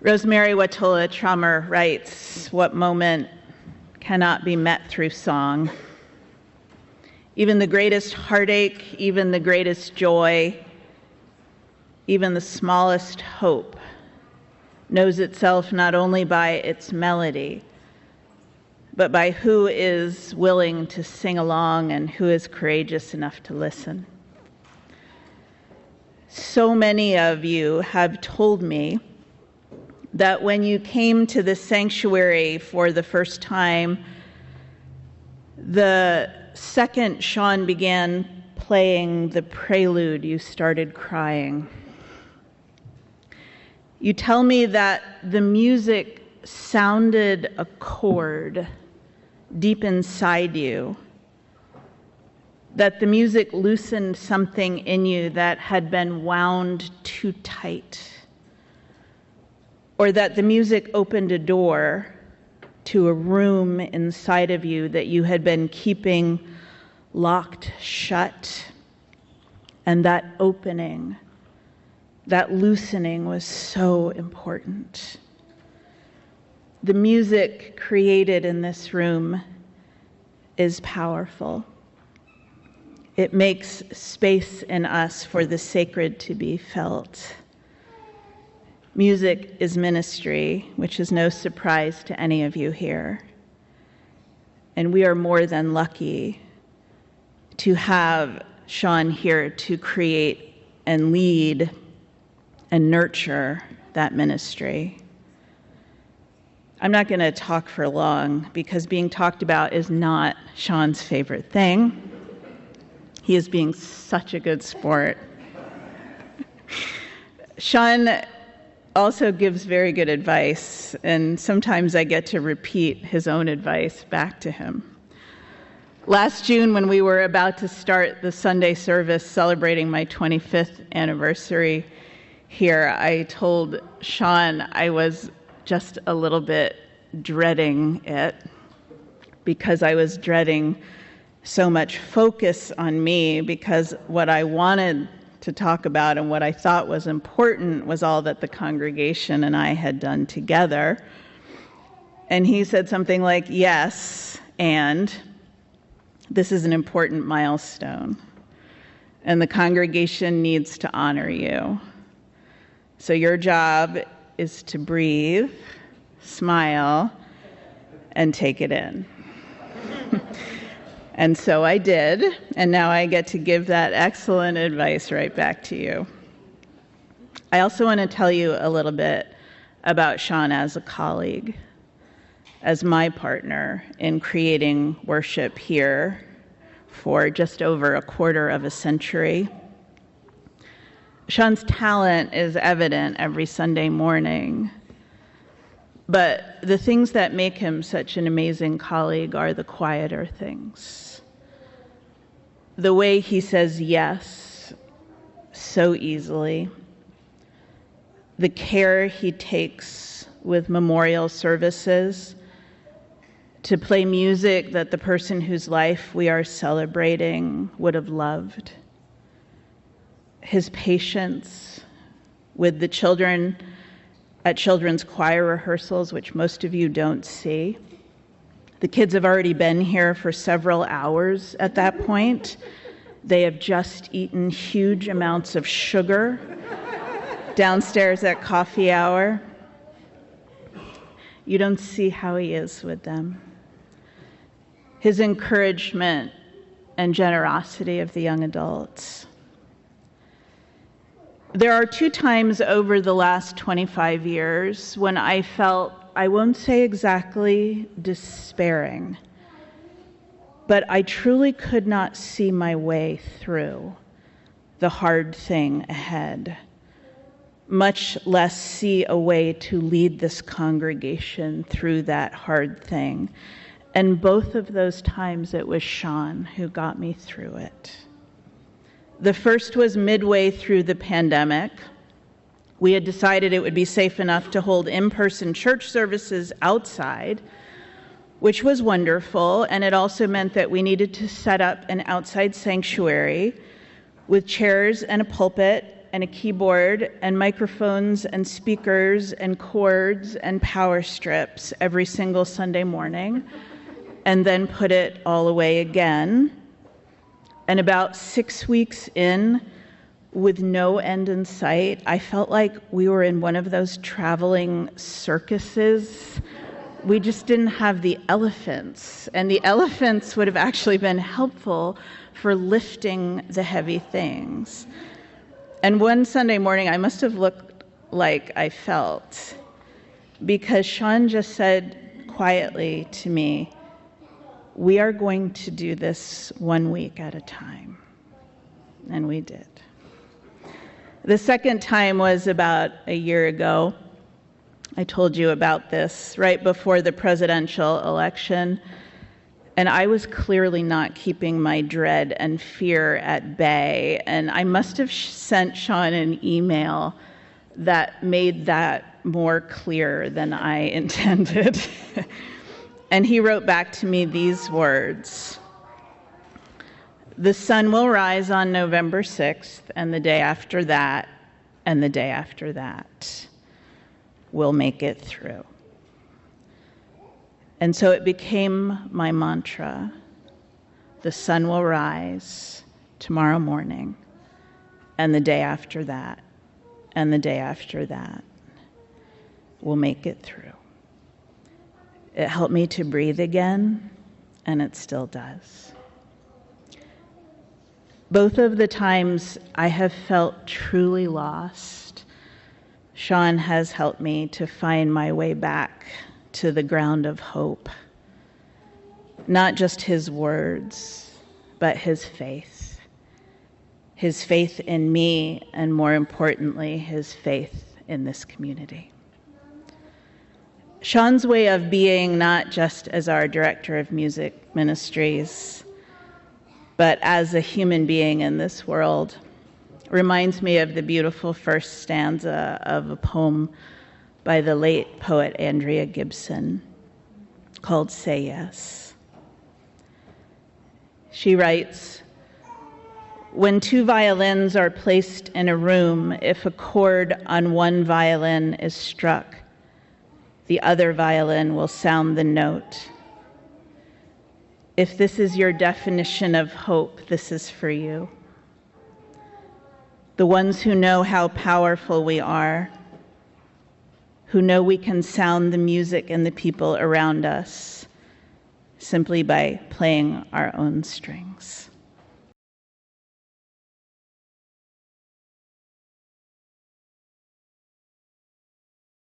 Rosemary Watola Trummer writes, "What moment cannot be met through song? Even the greatest heartache, even the greatest joy, even the smallest hope knows itself not only by its melody, but by who is willing to sing along and who is courageous enough to listen." So many of you have told me that when you came to the sanctuary for the first time, the second Sean began playing the prelude, you started crying. You tell me that the music sounded a chord deep inside you, that the music loosened something in you that had been wound too tight, or that the music opened a door to a room inside of you that you had been keeping locked shut. And that opening, that loosening was so important. The music created in this room is powerful. It makes space in us for the sacred to be felt. Music is ministry, which is no surprise to any of you here. And we are more than lucky to have Sean here to create and lead and nurture that ministry. I'm not going to talk for long because being talked about is not Sean's favorite thing. He is being such a good sport. Sean also gives very good advice, and sometimes I get to repeat his own advice back to him. Last June, when we were about to start the Sunday service celebrating my 25th anniversary here, I told Sean I was just a little bit dreading it because I was dreading so much focus on me, because what I wanted to talk about and what I thought was important was all that the congregation and I had done together. And he said something like, "Yes, and this is an important milestone, and the congregation needs to honor you. So your job is to breathe, smile, and take it in." And so I did, and now I get to give that excellent advice right back to you. I also want to tell you a little bit about Sean as a colleague, as my partner in creating worship here for just over a quarter of a century. Sean's talent is evident every Sunday morning, but the things that make him such an amazing colleague are the quieter things. The way he says yes so easily, the care he takes with memorial services to play music that the person whose life we are celebrating would have loved, his patience with the children at children's choir rehearsals, which most of you don't see. The kids have already been here for several hours at that point. They have just eaten huge amounts of sugar downstairs at coffee hour. You don't see how he is with them. His encouragement and generosity of the young adults. There are 2 times over the last 25 years when I felt, I won't say exactly despairing, but I truly could not see my way through the hard thing ahead, much less see a way to lead this congregation through that hard thing. And both of those times it was Sean who got me through it. The first was midway through the pandemic. We had decided it would be safe enough to hold in-person church services outside, which was wonderful, and it also meant that we needed to set up an outside sanctuary with chairs and a pulpit and a keyboard and microphones and speakers and cords and power strips every single Sunday morning, and then put it all away again. And about 6 weeks in, with no end in sight, I felt like we were in one of those traveling circuses. We just didn't have the elephants, and the elephants would have actually been helpful for lifting the heavy things. And one Sunday morning, I must have looked like I felt, because Sean just said quietly to me, "We are going to do this 1 week at a time." And we did. The second time was about a year ago. I told you about this right before the presidential election, and I was clearly not keeping my dread and fear at bay, and I must have sent Sean an email that made that more clear than I intended. And he wrote back to me these words: "The sun will rise on November 6th, and the day after that, and the day after that. We'll make it through." And so it became my mantra: the sun will rise tomorrow morning, and the day after that, and the day after that. We'll make it through. It helped me to breathe again, and it still does. Both of the times I have felt truly lost, Sean has helped me to find my way back to the ground of hope. Not just his words, but his faith. His faith in me, and more importantly, his faith in this community. Sean's way of being, not just as our director of music ministries, but as a human being in this world, reminds me of the beautiful first stanza of a poem by the late poet Andrea Gibson called "Say Yes." She writes, "When two violins are placed in a room, if a chord on one violin is struck, the other violin will sound the note. If this is your definition of hope, this is for you. The ones who know how powerful we are, who know we can sound the music and the people around us simply by playing our own strings."